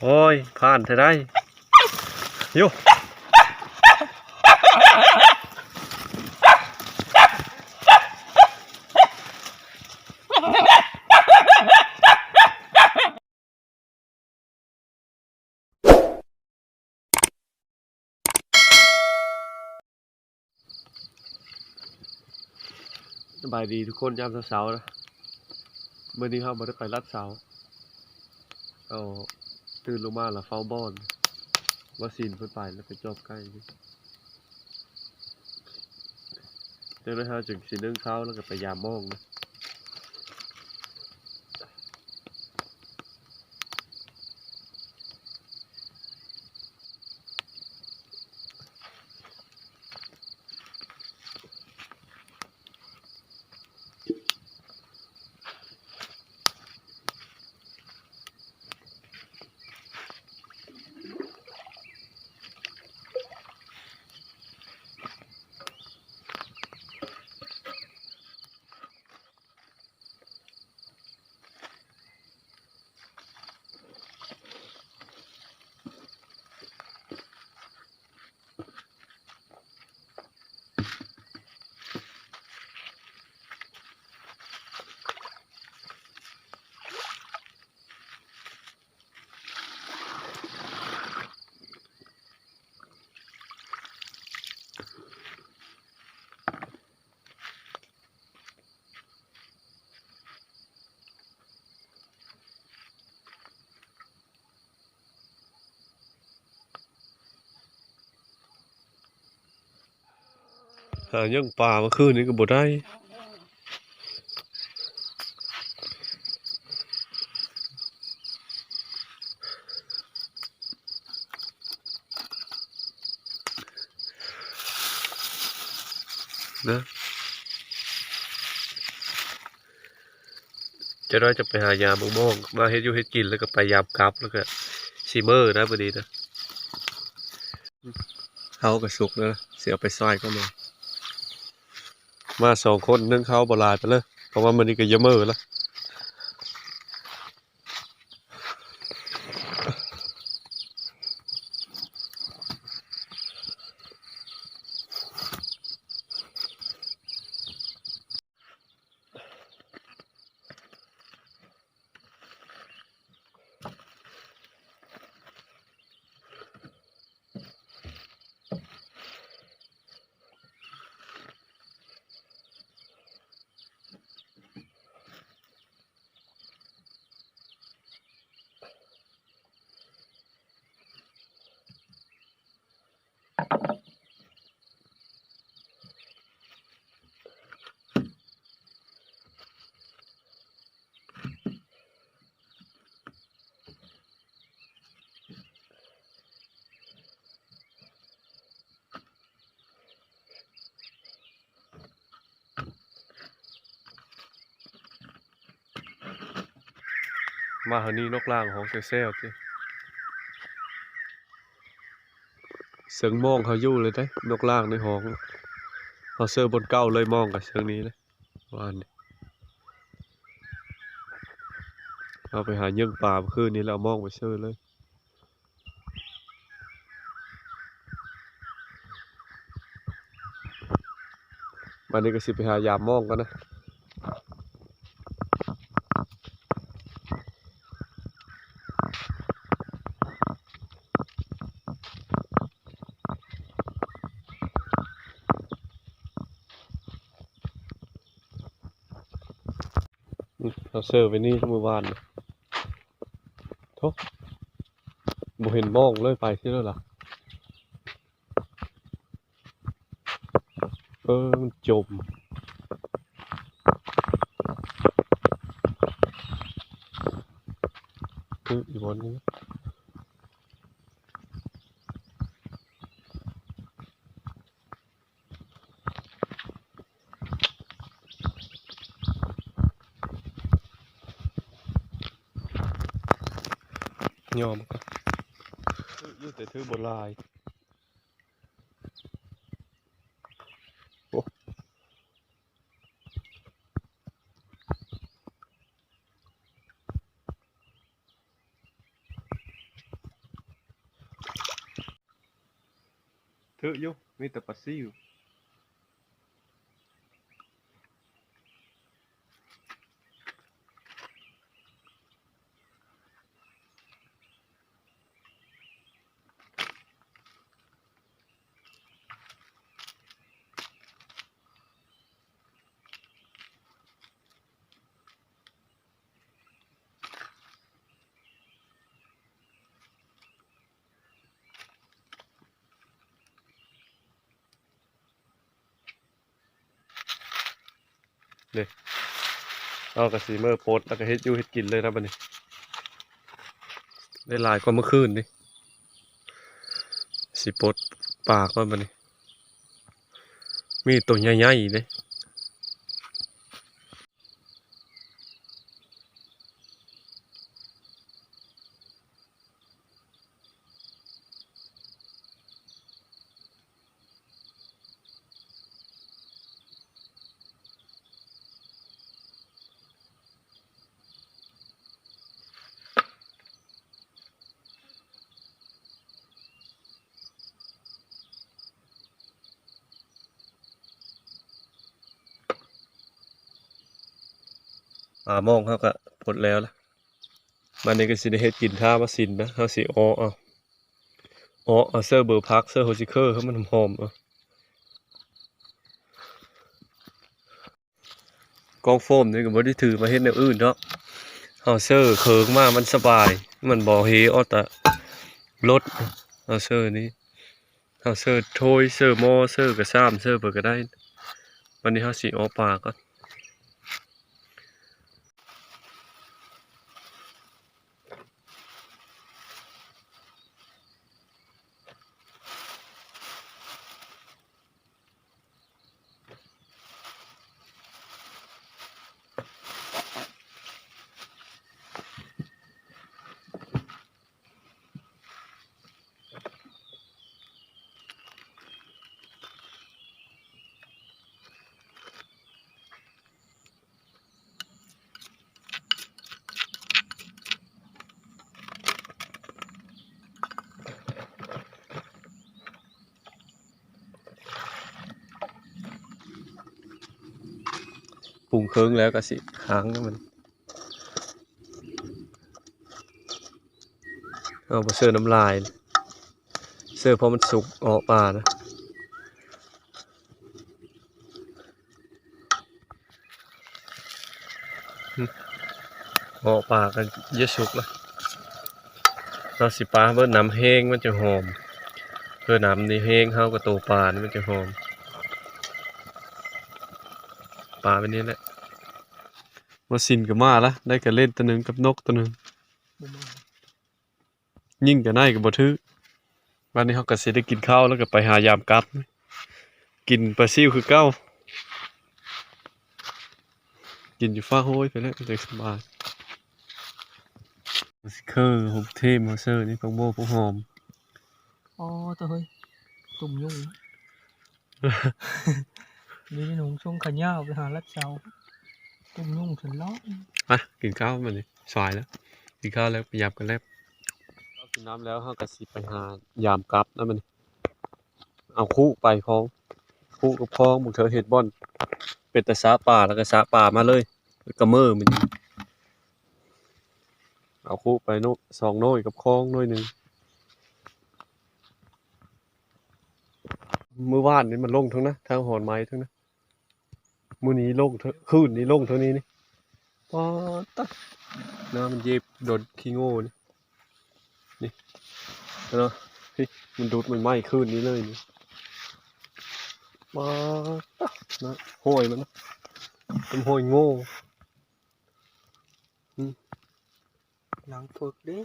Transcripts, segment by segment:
โอ้ยผ่านเธอได้อยู่สบายดีทุกคนยามเช้าๆนะเมื่อนี้ครับมาได้ไปลัดเสาเอาตื่นลงมาแล้วเฝ้าบอนว่าซีนเพิ่นไปแล้วไปจอบใกล้นี่เดี๋ยวนะฮะจึงสินึ่งเช้าแล้วก็ไปยามมองนะหายังป่าเมื่อคืนนี้ก็บ่ได้นะจะได้จะไปหายามมองๆมาเฮ็ดอยู่เฮ็ดกินแล้วก็ไปยามกลับแล้วก็ซีเมอร์นะบัดนี้นะเขาก็สุกนะเสียไปซอยก็มาสองคนนึ่งเขาบ่หลายไปเลยเพราะว่ามันนี่ก็เยอะเมอแล้วมาหานี่นกล่างของเซลสิเสียงมองเขาอยู่เลยได้นกล่างในห้องเขาเซอร์บนเก้าเลยมองกับเสียงนี้เลยว่านเอาไปหาเยื่องป่าเมื่อคืนนี้แล้วมองไปเซอร์เลยวันนี้ก็สิไปหายามมองกันนะเขาเซอร์ไปนี่เมื่อวานทุกบ่เห็นมองเลยไปที่นั่นล่ะมันจมคืออีกวันนี้ยอมก็ยืดแต่ถือบนลายโอ้ ถืออยู่มีแต่ปลาซิวเนี่ยเอากระสีเมอร์โพสแล้วก็เฮ็ดอยู่เฮ็ดกินเลยนะบัดนี้ได้หลายกว่าเมื่อคืนนี่สิปลดปากว่าบัดนี้มีตัวใหญ่ๆเลยมองเขาก็ปลดแล้วล่ะมันนี่ก็สิได้เฮ็ดกินท่ามาสินนะเขาสิเอาเซอร์เบอร์พักเซอร์โฮซิเคอร์ให้มันหอมกองโฟมนี่ก็บ่ได้ถือมาเฮ็ดแนวอื่นเนาะเอาเซอร์เคิงมามันสบายมันบ่เฮออแต่รถเอาเซอร์นี้เอาเซอร์โทยเซอร์หม้อเซอร์ก็ซ้ำเซอร์เบิดก็ได้วันนี้เฮาสิเอาปลาก่อนปรุงเครื่องแล้วก็สิค้างมันเอาไปเสิร์ฟน้ำลายเสิร์ฟพอมันสุกออกปลานะออกปลากันเยอะสุกแล้วเราสิปลาเบิ่น้ำแห้งมันจะหอมเพื่อน้ำนี่แห้งเข้ากับตัวปลานี่มันจะหอมปลาเป็นนี้แหละมาสินกับมาละได้กับเล่นตัวหนึ่งกับนกตัวหนึ่งยิ่งกับได้กับบ่ถือวันนี้เขาก็สิได้กินข้าวแล้วก็ไปหายามกลับกินปลาซิวคือเก้ากินอยู่ฟ้าโห้ยไปแล้วจะสบายสเคอร์ฮุบเทมมาเซอร์นี่พังโบพวกหอมอ๋อตัวเฮ้ยตุ่มยุ่งนี่หนุ่มช่วงขย่าไปหาลัดเสาตุ่มยุ่งถึงล้อกินข้าวมันนี่สายแล้วกินข้าวแล้วไปยามกันแล้วกินน้ำแล้วเขาก็สิไปหายามกลับแล้วมันเอาคู่ไปพร้อมคู่กับพ้องบุกเธอเห็ดบอนเป็นแต่ซาป่าแล้วก็ซาป่ามาเลยกระเมื่อมันเอาคู่ไปโน่2โน่ยกับคล้องโน่ยหนึ่งมื้อวานนี่มันลงทั้งนะทางหอนไม้ทั้งนะมื้อนี้ลงคืนนี้ลงเท่านี้นี่ป๊อดตะน้ำมันเย็บโดนขี้โง่นี่เนาะพี่มันดูดมันไหม้คืนนี้เลยนี่ป๊อดตะนะห้อยมันนะมันห้อยโง่หลังฝึกดิ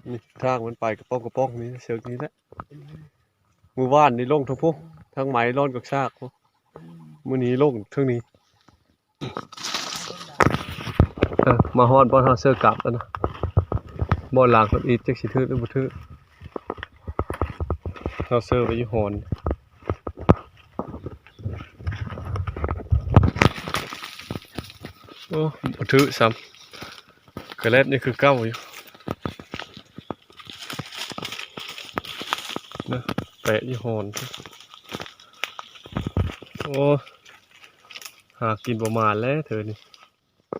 นี่ทางมันไปกระป้องนี่เชือกนี้แหละมือว่านนี่ลงทั้งพวกทั้งไม้ร้อนกับซากพวกมือนี้ลงทั้งนี้มาฮอดบอลฮอเซอร์กลับแล้วนะบอลหลังกับอีทจักสิทื่อหรือบ่ทื่อฮอเซอร์ไปอยู่ฮอนโอ้บ่ทื่อซ้ำกระเล็ดนี่คือเก้าอยู่ นะแปะยี่หอนโอ้หากินประมาณแล้วเธอนี่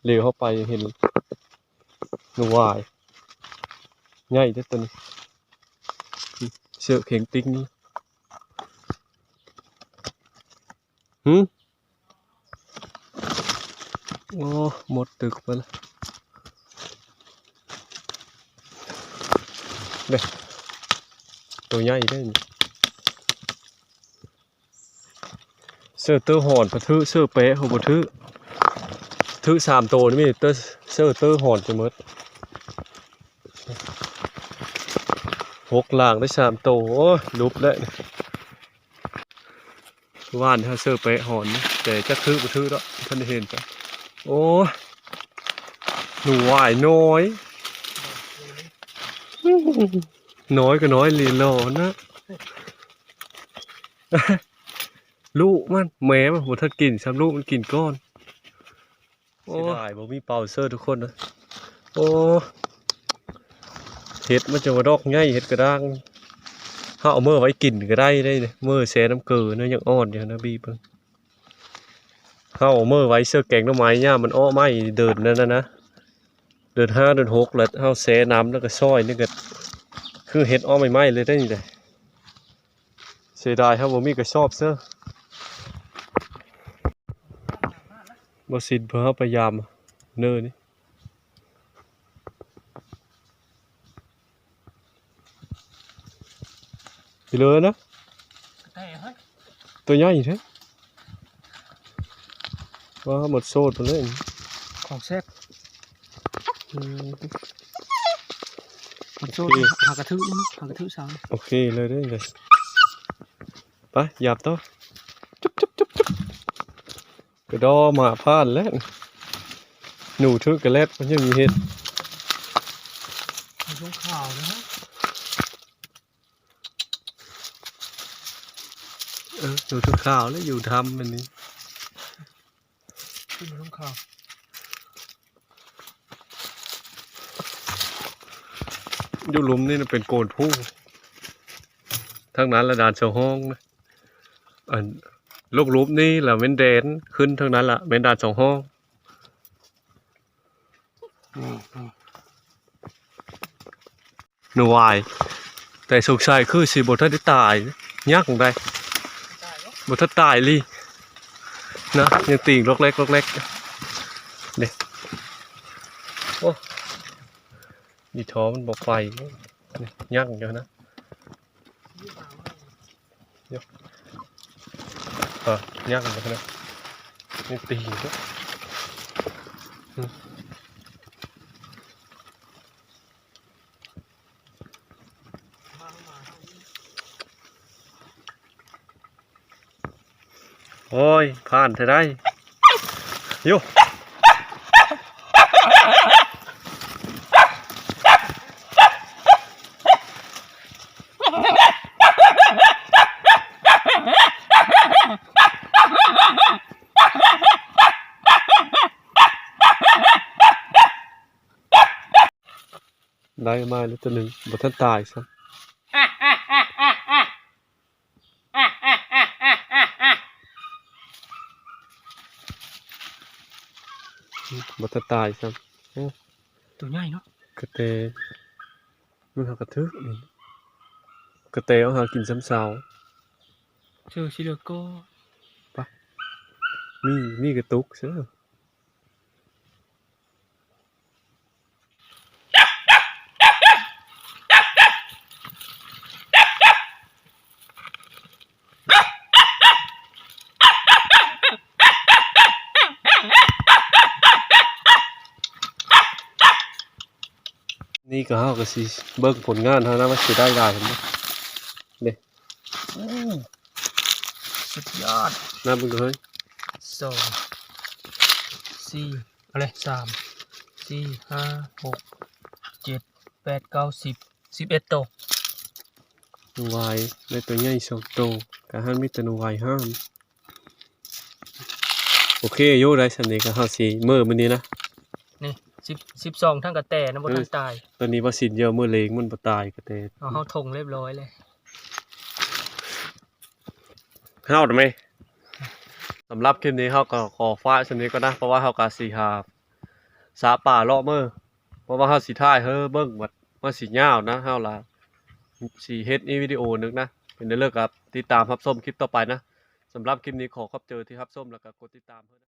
เลี้ยวเข้าไปเห็นหนูวายใหญ่ได้อตัวนี้เสือเข่งติ๊กนี่โอ้หมดตึกไปแล้วเด้ตัวใหญ่ได้นี่เสือเตอร์หอนปะทึเสือเป๊ะหัวปะทึ3 ตัวนี่มีเตอร์เสือเตอร์หอนจะหมด6 หลางได้3 ตัวโอ้ลุบแล้วว่านถ้าเสือเป๊ะหอนแต่จะทึปะทึแล้วท่านเห็นจ้ะโอ้หนูหวายน้อยน้อยก็น้อยลีโลนะ ลูกมันแม่มันหัวถ้ากินซ้ำลูกมันกินก้อนโอ้ได้บ่มีเป่าเซอร์ทุกคนนะโอ้เห็ดมันจะมาดอกง่ายเห็ดกระด้างถ้าเอาเมื่อไว้กินก็ได้เนี่ยเมื่อแช่น้ำเกลือเนื้อยังอ่อนอยู่นะบีบถ้าเอาเมื่อไว้เสื้อแกงน้ำไม้เนี่ยมันอ้อไหมเดินนั่นนะเดิน5 เดิน 6แล้วเอาแช่น้ำแล้วก็ซอยนี่ก็คือเห็ดอ้อไหมเลยได้นี่เลยเสียดายครับผมมีกระสอบเสื้อบสินเพื่อพยายามเนินนี่ไปเลยนะตัวใหญ่ใช่ว่าหมดโซ่ตัวเลยของแซ่บมันโซ่หากระทึกมั้งหากระทึกสาวโอเคเลยได้เลยไปหยาบต่อจุ๊บกระดอมาพานแล้วหนูทึกกระเล็ดมันยังมีเห็ดช่วงข่าวนะฮะหนูทึกข้าวแล้วอยู่ทำมันนี้ขึ้นช่วงข่าวอยู่หลุมนี่เป็นโกนผู้ทั้งนั้นละดานเสาห้องนะลูกรูปนี่làเว้นแดนขึ้นทั้งนั้นละเว้นดาน2 ห้องหนูวายแต่สงสัยคือสิบทันได้ตายยากของใดบทันตายลีนะยังติ่งล็อกเล็กเด็กโอ้ดีท้อมันบอกไฟยากอย่างเดียวนะยากอย่างเดียวนะยังติ่งด้วยโอ้ยผ่านเธอได้โยได้มาแล้วตัวหนึ่งบทันตายซะบทันตายซะตัวใหญ่เนาะกระเตมันหากระทึกนี่กระเตเอาหากินซ้ำเสาเจอชิเลโก้ปะมีกระตุกเสือนี่ก็เฮาก็สิเบิ่งผลงานเฮานะว่าสิได้หลายเห็นบ่เด้สุดยอดนับเบิ่งดูเฮ้ย2 4อะไร3 4 5 6 7 8 9 10 11ตัวหนูวายได้ตัวใหญ่2 ตัวก็หันมีแต่หนูวายห้ามโอเคอยู่ได้ซั่นนี่ก็เฮาสิมื้อมื้อนี้นะนี่12ทั้งกระแตนะบ่ทันตายตอนนี้ว่าสินเยอะมื้อเลงมันบ่ตายกระแตเอาเฮาทงเรียบร้อยเลย เฮาได้ไหมสำหรับคลิปนี้เฮาก็ขอฝากซั่นนี้ก็นะเพราะว่าเฮาก็สิหาสาป่าเลาะเมอเพราะว่าเฮาสิถ่ายเบิ่งว่ามันสิยาวนะเฮาล่ะสิเฮ็ดอีวิดีโอหนึงนะเป็นได้เลิกครับติดตามรับชมคลิปต่อไปนะสำหรับคลิปนี้ขอขอบเจอที่รับชมแล้วก็กดติดตามเพิ่น